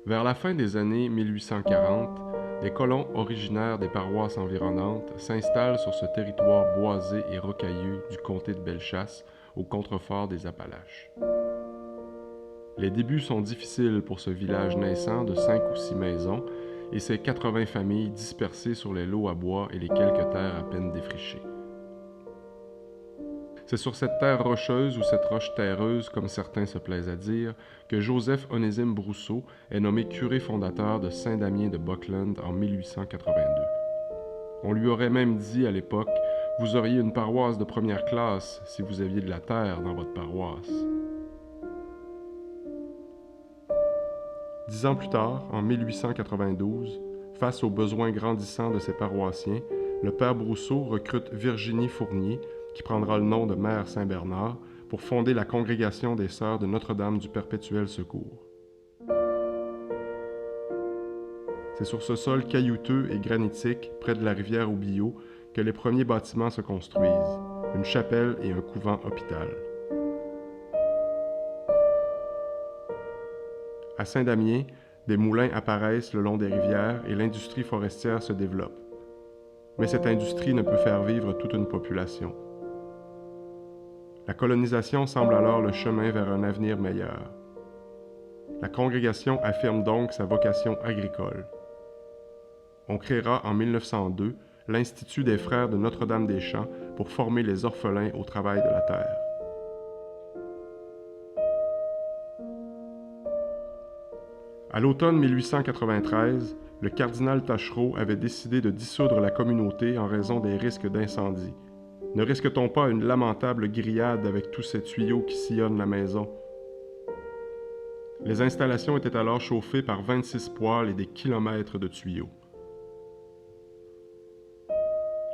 Vers la fin des années 1840, des colons originaires des paroisses environnantes s'installent sur ce territoire boisé et rocailleux du comté de Bellechasse, au contrefort des Appalaches. Les débuts sont difficiles pour ce village naissant de 5 ou 6 maisons et ses 80 familles dispersées sur les lots à bois et les quelques terres à peine défrichées. C'est sur cette terre rocheuse ou cette roche terreuse, comme certains se plaisent à dire, que Joseph-Onésime Brousseau est nommé curé fondateur de Saint-Damien de Buckland en 1882. On lui aurait même dit à l'époque « Vous auriez une paroisse de première classe si vous aviez de la terre dans votre paroisse. » 10 ans plus tard, en 1892, face aux besoins grandissants de ses paroissiens, le père Brousseau recrute Virginie Fournier, qui prendra le nom de Mère Saint-Bernard, pour fonder la congrégation des Sœurs de Notre-Dame du Perpétuel Secours. C'est sur ce sol caillouteux et granitique, près de la rivière Aubiot, que les premiers bâtiments se construisent, une chapelle et un couvent-hôpital. À Saint-Damien, des moulins apparaissent le long des rivières et l'industrie forestière se développe. Mais cette industrie ne peut faire vivre toute une population. La colonisation semble alors le chemin vers un avenir meilleur. La congrégation affirme donc sa vocation agricole. On créera en 1902 l'Institut des Frères de Notre-Dame-des-Champs pour former les orphelins au travail de la terre. À l'automne 1893, le cardinal Taschereau avait décidé de dissoudre la communauté en raison des risques d'incendie. Ne risque-t-on pas une lamentable grillade avec tous ces tuyaux qui sillonnent la maison? Les installations étaient alors chauffées par 26 poêles et des kilomètres de tuyaux.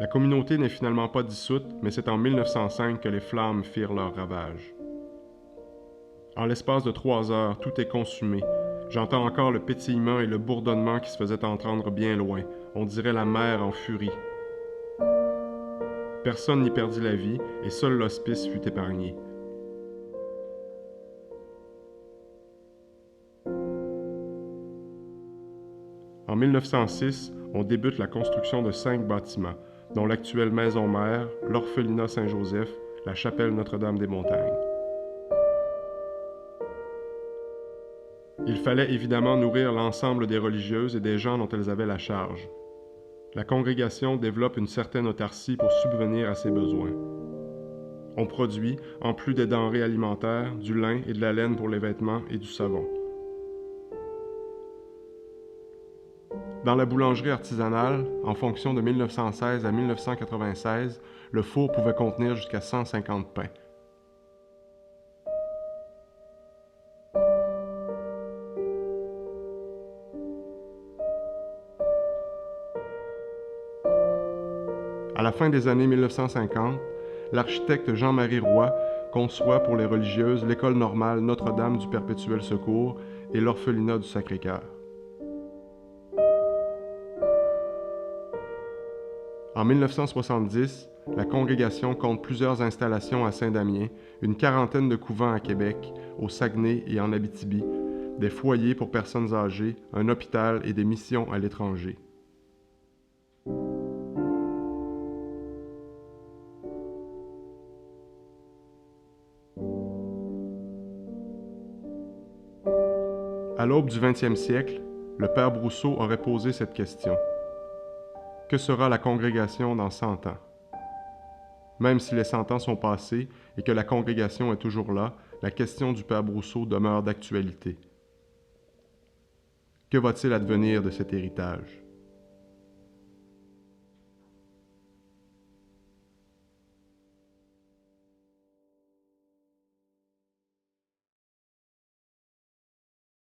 La communauté n'est finalement pas dissoute, mais c'est en 1905 que les flammes firent leur ravage. En l'espace de 3 heures, tout est consumé. J'entends encore le pétillement et le bourdonnement qui se faisaient entendre bien loin. On dirait la mer en furie. Personne n'y perdit la vie et seul l'hospice fut épargné. En 1906, on débute la construction de 5 bâtiments, dont l'actuelle maison mère, l'orphelinat Saint-Joseph, la chapelle Notre-Dame-des-Montagnes. Il fallait évidemment nourrir l'ensemble des religieuses et des gens dont elles avaient la charge. La congrégation développe une certaine autarcie pour subvenir à ses besoins. On produit, en plus des denrées alimentaires, du lin et de la laine pour les vêtements et du savon. Dans la boulangerie artisanale, en fonction de 1916 à 1996, le four pouvait contenir jusqu'à 150 pains. À la fin des années 1950, l'architecte Jean-Marie Roy conçoit pour les religieuses l'école normale Notre-Dame du Perpétuel Secours et l'orphelinat du Sacré-Cœur. En 1970, la congrégation compte plusieurs installations à Saint-Damien, une quarantaine de couvents à Québec, au Saguenay et en Abitibi, des foyers pour personnes âgées, un hôpital et des missions à l'étranger. À l'aube du 20e siècle, le père Brousseau aurait posé cette question. Que sera la congrégation dans 100 ans? Même si les 100 ans sont passés et que la congrégation est toujours là, la question du père Brousseau demeure d'actualité. Que va-t-il advenir de cet héritage?